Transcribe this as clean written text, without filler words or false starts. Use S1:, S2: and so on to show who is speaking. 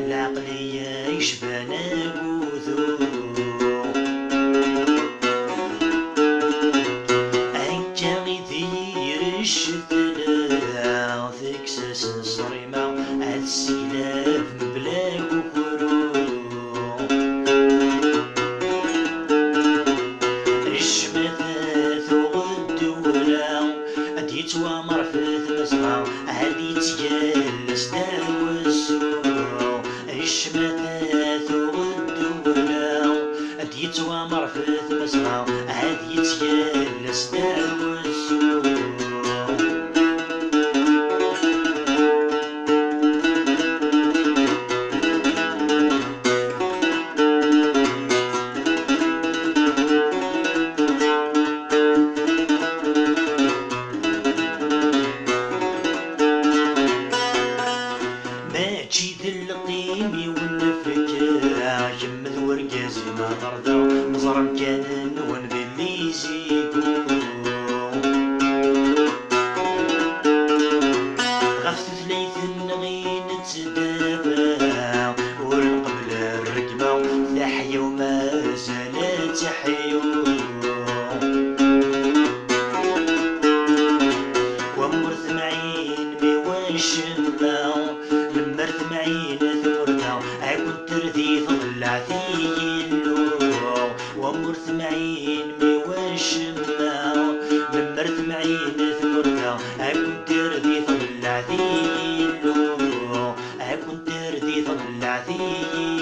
S1: العقلية يشبان قوثو أنت غيثير الشتلا ثكسس صريمة السلاف مبلاك وكرو الشمثاث وغدولا أديت ومرفث مسغى هادي تجلس داوسو الشمثاث وغدولا أديت ومرفث مسغى هادي تجلس داوسو ماشي القيمي والنفكرة جمد ورقازي ما غرضو مزرم كان ونذلي يزيدو غفت ثليث النغين تدابا والقبل الركبة تحيا وما زالت تحيو ومرث معين بوشمة مرت معين ثورنا كنت رديت طلعتي اللو ومرت معين بوشمة مرت معين ثورنا كنت رديت طلعتي اللو كنت رديت طلعتي